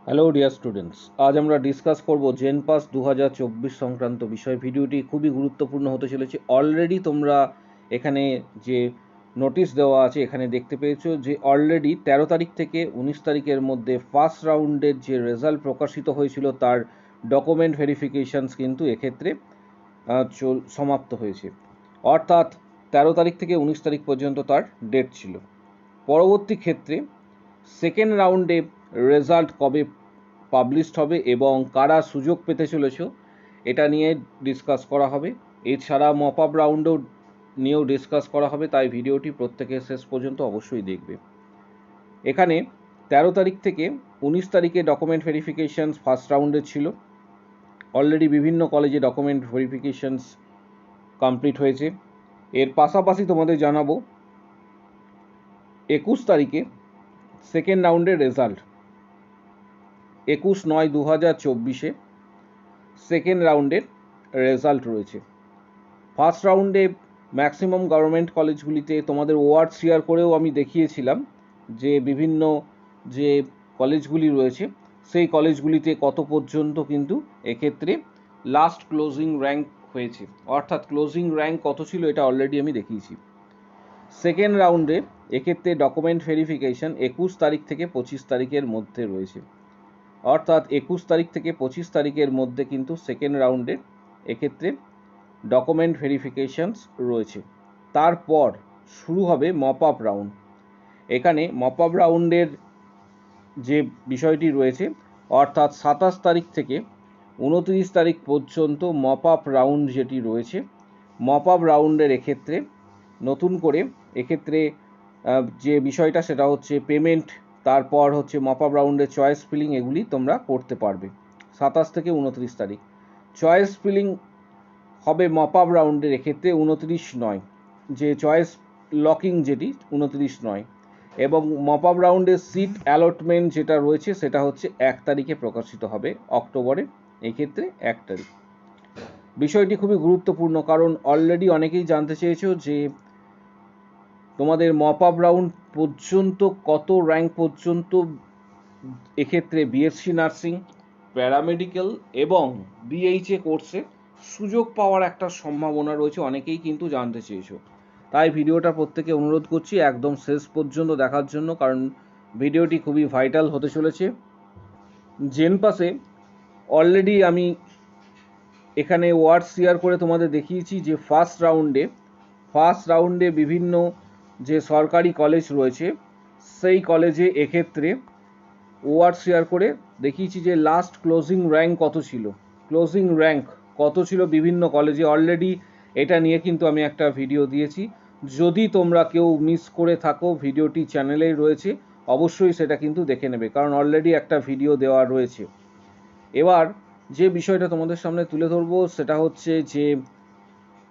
Hello dear students, আজ আমরা discuss করব জেন পাস 2024 সংক্রান্ত বিষয়। ভিডিওটি খুবই গুরুত্বপূর্ণ হতে চলেছে। অলরেডি তোমরা এখানে যে নোটিশ দেওয়া আছে এখানে দেখতে পেয়েছো যে অলরেডি 13 তারিখ থেকে 19 তারিখের মধ্যে ফার্স্ট রাউন্ডের যে রেজাল্ট প্রকাশিত হয়েছিল তার ডকুমেন্ট ভেরিফিকেশনস কিন্তু এক্ষেত্রে সমাপ্ত হয়েছে। অর্থাৎ 13 তারিখ থেকে 19 তারিখ পর্যন্ত তার ডেট ছিল। পরবর্তী ক্ষেত্রে সেকেন্ড রাউন্ডে রেজাল্ট কবে পাবলিশড হবে এবং কারা সুযোগ পেতে চলেছ এটা নিয়ে ডিসকাস করা হবে। এছাড়া মপ আপ রাউন্ডও নিয়েও ডিসকাস করা হবে, তাই ভিডিওটি প্রত্যেকে শেষ পর্যন্ত অবশ্যই দেখবে। এখানে 13 তারিখ থেকে 19 তারিখে ডকুমেন্ট ভেরিফিকেশনস ফার্স্ট রাউন্ডে ছিল। অলরেডি বিভিন্ন কলেজে ডকুমেন্ট ভেরিফিকেশনস কমপ্লিট হয়েছে। এর পাশাপাশি তোমাদের জানাবো 21 তারিখে সেকেন্ড রাউন্ডের রেজাল্ট 21/9/2024 সেকেন্ড রাউন্ডের রেজাল্ট রয়েছে। ফার্স্ট রাউন্ডে ম্যাক্সিমাম গভর্নমেন্ট কলেজগুলিতে তোমাদের ওয়ার্ড শেয়ার করেও আমি দেখিয়েছিলাম যে বিভিন্ন যে কলেজগুলি রয়েছে সেই কলেজগুলিতে কত পর্যন্ত কিন্তু এক্ষেত্রে লাস্ট ক্লোজিং র্যাঙ্ক হয়েছে, অর্থাৎ ক্লোজিং র্যাঙ্ক কত ছিল এটা অলরেডি আমি দেখিয়েছি। সেকেন্ড রাউন্ডে এক্ষেত্রে ডকুমেন্ট ভেরিফিকেশন 21 তারিখ থেকে 25 তারিখের মধ্যে রয়েছে, অর্থাৎ 21 তারিখ থেকে 25 তারিখের মধ্যে কিন্তু সেকেন্ড রাউন্ডে এক্ষেত্রে ডকুমেন্ট ভেরিফিকেশনস রয়েছে। তারপর শুরু হবে মপ আপ রাউন্ড। এখানে মপ আপ রাউন্ডের যে বিষয়টি রয়েছে, অর্থাৎ 27 তারিখ থেকে 29 তারিখ পর্যন্ত মপ আপ রাউন্ড যেটি রয়েছে, মপ আপ রাউন্ডের এক্ষেত্রে নতুন করে এক্ষেত্রে যে বিষয়টা সেটা হচ্ছে পেমেন্ট, তারপর হচ্ছে মপ আপ রাউন্ডের চয়েস ফিলিং, এগুলি তোমরা করতে পারবে 27 থেকে 29 তারিখ। চয়েস ফিলিং হবে মপ আপ রাউন্ডের এক্ষেত্রে 29/9, যে চয়েস লকিং যেটি 29/9, এবং মপ আপ রাউন্ডের সিট অ্যালটমেন্ট যেটা রয়েছে সেটা হচ্ছে 1 তারিখে প্রকাশিত হবে অক্টোবরে, এই ক্ষেত্রে 1 তারিখ। বিষয়টি খুবই গুরুত্বপূর্ণ কারণ অলরেডি অনেকেই জানতে চেয়েছো যে তোমাদের মপ আপ রাউন্ড পর্যন্ত কত র্যাঙ্ক পর্যন্ত এক্ষেত্রে বিএসসি নার্সিং, প্যারামেডিক্যাল এবং বিএইচএ কোর্সে সুযোগ পাওয়ার একটা সম্ভাবনা রয়েছে, অনেকেই কিন্তু জানতে চেয়েছো। তাই ভিডিওটা প্রত্যেকে অনুরোধ করছি একদম শেষ পর্যন্ত দেখার জন্য, কারণ ভিডিওটি খুবই ভাইটাল হতে চলেছে। জেন পাসে অলরেডি আমি এখানে ওয়ার্ড শেয়ার করে তোমাদের দেখিয়েছি যে ফার্স্ট রাউন্ডে বিভিন্ন যে সরকারি কলেজ রয়েছে সেই কলেজে এক্ষেত্রে ওয়ার্ড শেয়ার করে দেখিয়েছি যে লাস্ট ক্লোজিং র্যাঙ্ক কত ছিল বিভিন্ন কলেজে। অলরেডি এটা নিয়ে কিন্তু আমি একটা ভিডিও দিয়েছি, যদি তোমরা কেউ মিস করে থাকো ভিডিওটি চ্যানেলেই রয়েছে, অবশ্যই সেটা কিন্তু দেখে নেবে, কারণ অলরেডি একটা ভিডিও দেওয়া রয়েছে। এবার যে বিষয়টা তোমাদের সামনে তুলে ধরবো সেটা হচ্ছে যে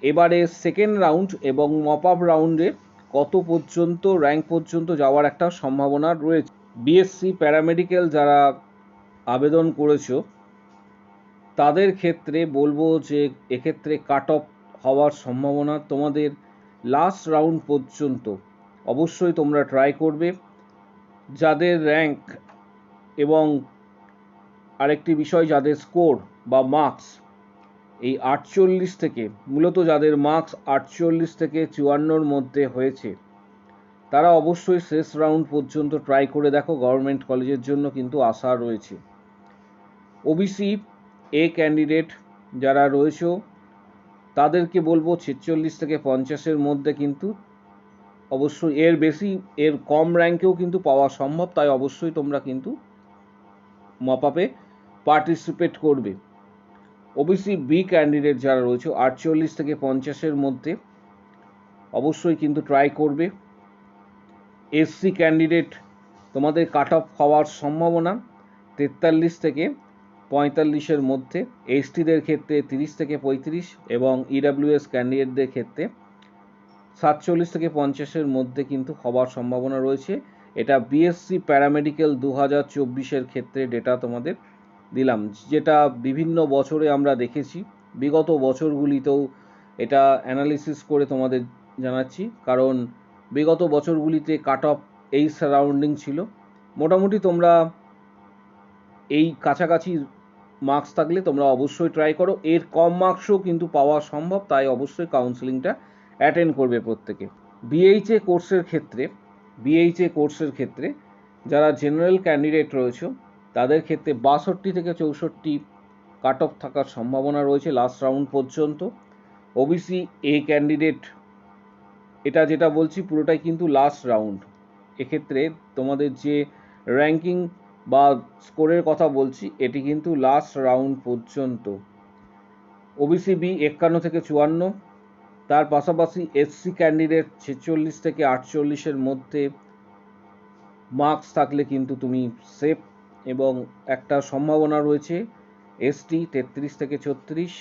এবারে সেকেন্ড রাউন্ড এবং মপ আপ রাউন্ডে কত পর্যন্ত র্যাঙ্ক পর্যন্ত যাওয়ার একটা সম্ভাবনা রয়েছে। বিএসসি প্যারামেডিক্যাল যারা আবেদন করেছো তাদের ক্ষেত্রে বলবো যে এক্ষেত্রে কাট অফ হওয়ার সম্ভাবনা তোমাদের লাস্ট রাউন্ড পর্যন্ত অবশ্যই তোমরা ট্রাই করবে। যাদের র্যাঙ্ক এবং আরেকটি বিষয় যাদের স্কোর বা মার্কস এই 48 থেকে, মূলত যাদের মার্কস 48 থেকে 54-র মধ্যে হয়েছে তারা অবশ্যই শেষ রাউন্ড পর্যন্ত ট্রাই করে দেখো, গভর্নমেন্ট কলেজের জন্য কিন্তু আশা রয়েছে। ওবিসি এ ক্যান্ডিডেট যারা রয়েছে তাদেরকে বলবো 46 থেকে 50-এর মধ্যে কিন্তু অবশ্যই, এর বেশি এর কম র্যাঙ্কেও কিন্তু পাওয়া সম্ভব, তাই অবশ্যই তোমরা কিন্তু মপ আপে পার্টিসিপেট করবে। ওবিসি বি ক্যান্ডিডেট যারা রয়েছে 48 থেকে 50-এর মধ্যে অবশ্যই কিন্তু ট্রাই করবে। এসসি ক্যান্ডিডেট তোমাদের কাট অফ হওয়ার সম্ভাবনা 43 থেকে 45-এর মধ্যে, এসটিদের ক্ষেত্রে 30 থেকে 35 এবং ইডাব্লিউএস ক্যান্ডিডেটদের ক্ষেত্রে 47 থেকে 50-এর মধ্যে কিন্তু হওয়ার সম্ভাবনা রয়েছে। এটা বিএসসি প্যারামেডিক্যাল 2024-এর ক্ষেত্রে ডেটা তোমাদের দিলাম, যেটা বিভিন্ন বছরে আমরা দেখেছি, বিগত বছরগুলিতেও এটা অ্যানালিসিস করে তোমাদের জানাচ্ছি, কারণ বিগত বছরগুলিতে কাট অফ এই সারাউন্ডিং ছিল। মোটামুটি তোমরা এই কাছাকাছি মার্কস থাকলে তোমরা অবশ্যই ট্রাই করো। এর কম মার্কসও কিন্তু পাওয়া সম্ভব, তাই অবশ্যই কাউন্সেলিংটা অ্যাটেন্ড করবে প্রত্যেকে। বিএইচএ কোর্সের ক্ষেত্রে যারা জেনারেল ক্যান্ডিডেট রয়েছে তাদের ক্ষেত্রে 62 থেকে 64 কাট অফ থাকার সম্ভাবনা রয়েছে লাস্ট রাউন্ড পর্যন্ত। ওবিসি এ ক্যান্ডিডেট, এটা যেটা বলছি পুরোটাই কিন্তু লাস্ট রাউন্ড। এক্ষেত্রে তোমাদের যে র্যাঙ্কিং বা স্কোরের কথা বলছি এটি কিন্তু লাস্ট রাউন্ড পর্যন্ত। ওবিসি বি 51 থেকে 54, তার পাশাপাশি এসসি ক্যান্ডিডেট 46 থেকে 48-এর মধ্যে মার্কস থাকলে কিন্তু তুমি সেফ, এবং একটা সম্ভাবনা রয়েছে এসটি 33 থেকে 36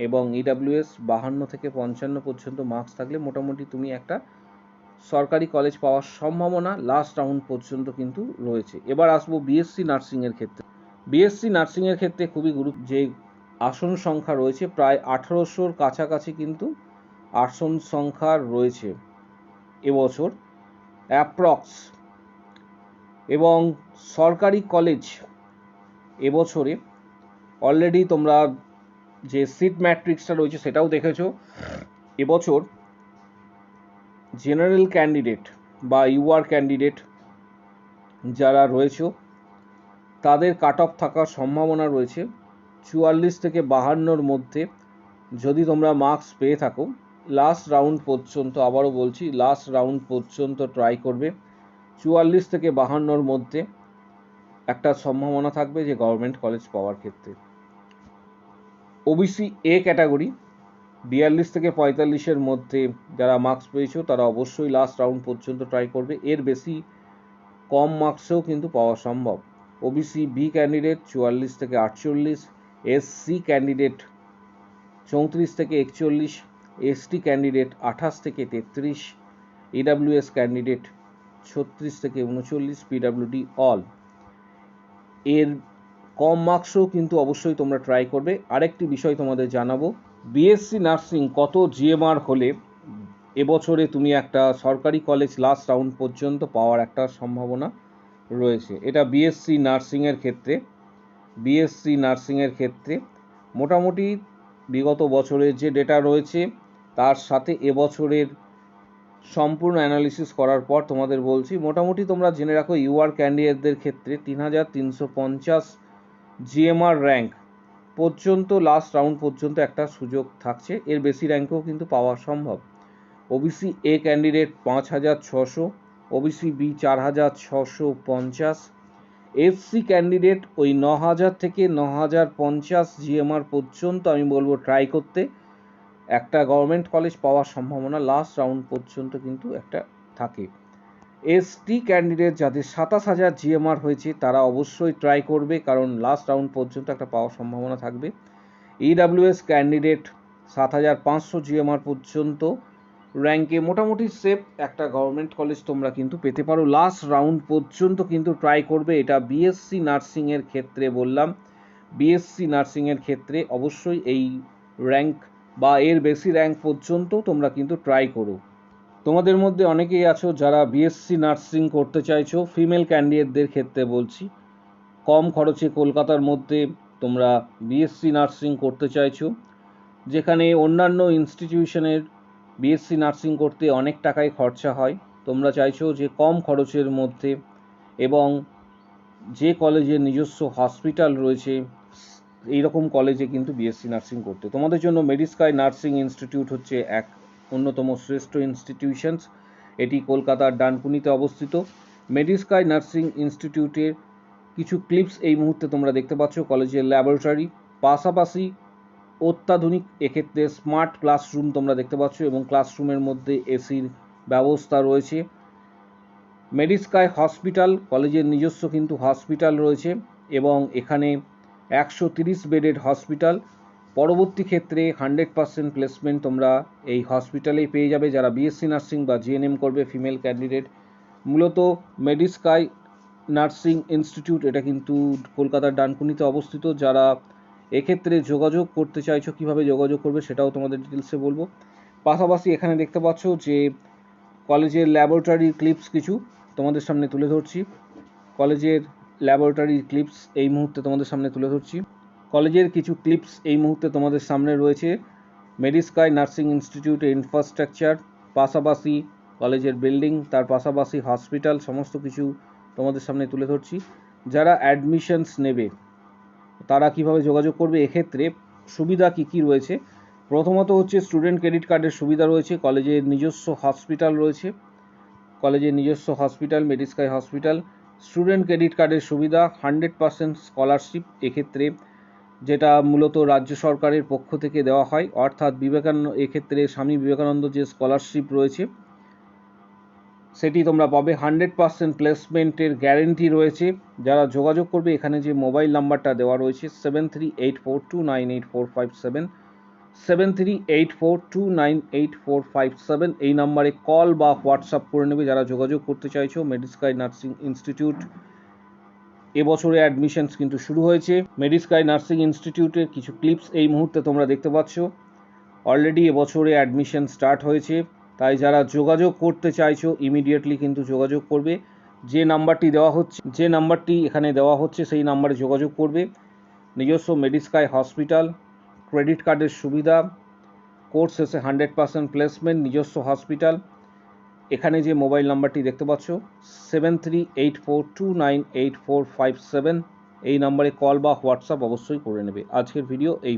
এবং ইডাব্লিউএস 52 থেকে 55 পর্যন্ত মার্কস থাকলে মোটামুটি তুমি একটা সরকারি কলেজ পাওয়ার সম্ভাবনা লাস্ট রাউন্ড পর্যন্ত কিন্তু রয়েছে। এবার আসবো বিএসসি নার্সিংয়ের ক্ষেত্রে। বিএসসি নার্সিংয়ের ক্ষেত্রে খুবই যে আসন সংখ্যা রয়েছে প্রায় 1800-র কাছাকাছি কিন্তু আসন সংখ্যা রয়েছে এবছর অ্যাপ্রক্স, এবং সরকারি কলেজ এবছরে অলরেডি তোমরা যে সিট ম্যাট্রিক্সটা রয়েছে সেটাও দেখেছো। এবছর জেনারেল ক্যান্ডিডেট বা ইউআর ক্যান্ডিডেট যারা রয়েছে তাদের কাট অফ থাকার সম্ভাবনা রয়েছে 44 থেকে 52-র মধ্যে। যদি তোমরা মার্কস পেয়ে থাকো লাস্ট রাউন্ড পর্যন্ত, আবারও বলছি লাস্ট রাউন্ড পর্যন্ত ট্রাই করবে। 44 থেকে 52-র মধ্যে একটা সম্ভাবনা থাকবে যে গভর্নমেন্ট কলেজ পাওয়ার ক্ষেত্রে। ওবিসি এ ক্যাটাগরি 42 থেকে 45-এর মধ্যে যারা মার্কস পেয়েছো তারা অবশ্যই লাস্ট রাউন্ড পর্যন্ত ট্রাই করবে, এর বেশি কম মার্কসেও কিন্তু পাওয়া সম্ভব। ওবিসি বি ক্যান্ডিডেট 44 থেকে 48, এসসি ক্যান্ডিডেট 34 থেকে 41, এসটি ক্যান্ডিডেট 28 থেকে 33, ইডাব্লিউএস ক্যান্ডিডেট 36 থেকে 39, পিডাব্লিউডি অল। এর কম মার্কসও কিন্তু অবশ্যই তোমরা ট্রাই করবে। আরেকটি বিষয় তোমাদের জানাবো, বিএসসি নার্সিং কত জিএমআর হলে এবছরে তুমি একটা সরকারি কলেজ লাস্ট রাউন্ড পর্যন্ত পাওয়ার একটা সম্ভাবনা রয়েছে। এটা বিএসসি নার্সিংয়ের ক্ষেত্রে মোটামুটি বিগত বছরের যে ডেটা রয়েছে তার সাথে এবছরের সম্পূর্ণ অ্যানালিসিস করার পর তোমাদের বলছি, মোটামুটি তোমরা জেনে রাখো ইউআর ক্যান্ডিডেটদের ক্ষেত্রে 3350 জিএমআর র্যাঙ্ক পর্যন্ত লাস্ট রাউন্ড পর্যন্ত একটা সুযোগ থাকছে, এর বেশি র্যাঙ্কও কিন্তু পাওয়া সম্ভব। OBC A candidate 5600, OBC B 4650, SC candidate ওই 9000 থেকে 9050 জিএমআর পর্যন্ত আমি বলবো ট্রাই করতে। একটা গভর্নমেন্ট কলেজ পাওয়ার সম্ভাবনা লাস্ট রাউন্ড পর্যন্ত কিন্তু একটা থাকে। এসটি ক্যান্ডিডেট যাদের 27000 জিএমআর হয়েছে তারা অবশ্যই ট্রাই করবে, কারণ লাস্ট রাউন্ড পর্যন্ত একটা পাওয়ার সম্ভাবনা থাকবে। ইডাব্লিউএস ক্যান্ডিডেট 7500 জিএমআর পর্যন্ত র্যাঙ্কে মোটামুটি সেফ একটা গভর্নমেন্ট কলেজ তোমরা কিন্তু পেতে পারো, লাস্ট রাউন্ড পর্যন্ত কিন্তু ট্রাই করবে। এটা বিএসসি নার্সিংয়ের ক্ষেত্রে বললাম। বিএসসি নার্সিংয়ের ক্ষেত্রে অবশ্যই এই র্যাঙ্ক বা এর বেশি র্যাঙ্ক পর্যন্ত তোমরা কিন্তু ট্রাই করো। তোমাদের মধ্যে অনেকেই আছো যারা বিএসসি নার্সিং করতে চাইছো, ফিমেল ক্যান্ডিডেটদের ক্ষেত্রে বলছি, কম খরচে কলকাতার মধ্যে তোমরা বিএসসি নার্সিং করতে চাইছো, যেখানে অন্যান্য ইনস্টিটিউশনের বিএসসি নার্সিং করতে অনেক টাকায় খরচা হয়। তোমরা চাইছো যে কম খরচের মধ্যে এবং যে কলেজের নিজস্ব হসপিটাল রয়েছে এইরকম কলেজে কিন্তু বিএসসি নার্সিং করতে। তোমাদের জন্য মেডিস্কাই নার্সিং ইনস্টিটিউট হচ্ছে এক অন্যতম শ্রেষ্ঠ ইনস্টিটিউশনস। এটি কলকাতার ডানকুনিতে অবস্থিত। মেডিস্কাই নার্সিং ইনস্টিটিউটের কিছু ক্লিপস এই মুহূর্তে তোমরা দেখতে পাচ্ছ। কলেজের ল্যাবরেটরি, পাশাপাশি অত্যাধুনিক এক্ষেত্রে স্মার্ট ক্লাসরুম তোমরা দেখতে পাচ্ছ, এবং ক্লাসরুমের মধ্যে এসির ব্যবস্থা রয়েছে। মেডিস্কাই হসপিটাল, কলেজের নিজস্ব কিন্তু হসপিটাল রয়েছে, এবং এখানে 130 বেডেড হসপিটাল। পরবর্তী ক্ষেত্রে 100% প্লেসমেন্ট তোমরা এই হসপিটালেই পেয়ে যাবে যারা বিএসসি নার্সিং বা জিএনএম করবে ফিমেল ক্যান্ডিডেট। মূলত মেডিস্কাই নার্সিং ইনস্টিটিউট এটা কিন্তু কলকাতার ডানকুনিতে অবস্থিত। যারা এক্ষেত্রে যোগাযোগ করতে চাইছো, কিভাবে যোগাযোগ করবে সেটাও তোমাদের ডিটেলসে বলবো। পাশাপাশি এখানে দেখতে পাচ্ছ যে কলেজের ল্যাবরেটরি ক্লিপস কিছু তোমাদের সামনে তুলে ধরছি। কলেজের ল্যাবরেটরির ক্লিপস এই মুহূর্তে তোমাদের সামনে তুলে ধরছি। কলেজের কিছু ক্লিপস এই মুহূর্তে তোমাদের সামনে রয়েছে। মেডিস্কাই নার্সিং ইনস্টিটিউটের ইনফ্রাস্ট্রাকচার, পাশাপাশি কলেজের বিল্ডিং, তার পাশাপাশি হসপিটাল, সমস্ত কিছু তোমাদের সামনে তুলে ধরছি। যারা অ্যাডমিশনস নেবে তারা কিভাবে যোগাযোগ করবে, এক্ষেত্রে সুবিধা কি কি রয়েছে। প্রথমত হচ্ছে স্টুডেন্ট ক্রেডিট কার্ডের সুবিধা রয়েছে, কলেজের নিজস্ব হসপিটাল রয়েছে, কলেজের নিজস্ব hospital Medisky hospital. Student credit কার্ডের সুবিধা 100% স্কলারশিপ, এক্ষেত্রে যেটা মূলত রাজ্য সরকারের পক্ষ থেকে দেওয়া হয়, অর্থাৎ এক্ষেত্রে স্বামী বিবেকানন্দ যে স্কলারশিপ রয়েছে সেটি তোমরা পাবে। 100% প্লেসমেন্টের গ্যারেন্টি রয়েছে। যারা যোগাযোগ করবে, এখানে যে মোবাইল নাম্বারটা দেওয়া রয়েছে 7384298457, 7384298457, এই নাম্বারে কল বা হোয়াটসঅ্যাপ করে নেবে যারা যোগাযোগ করতে চাইছো। মেডিস্কাই নার্সিং ইনস্টিটিউট এবছরে অ্যাডমিশনস কিন্তু শুরু হয়েছে। মেডিস্কাই নার্সিং ইনস্টিটিউটের কিছু ক্লিপস এই মুহূর্তে তোমরা দেখতে পাচ্ছ। অলরেডি এবছরে অ্যাডমিশন স্টার্ট হয়েছে, তাই যারা যোগাযোগ করতে চাইছো ইমিডিয়েটলি কিন্তু যোগাযোগ করবে। যে নাম্বারটি এখানে দেওয়া হচ্ছে সেই নাম্বারে যোগাযোগ করবে। নিজস্ব মেডিস্কাই হসপিটাল, ক্রেডিট কার্ডের সুবিধা, কোর্স শেষে 100% প্লেসমেন্ট, নিজস্ব হসপিটাল। এখানে যে মোবাইল নাম্বারটি দেখতে পাচ্ছ 7384298457, এই নাম্বারে কল বা হোয়াটসঅ্যাপ অবশ্যই করে নেবে। আজকের ভিডিও এই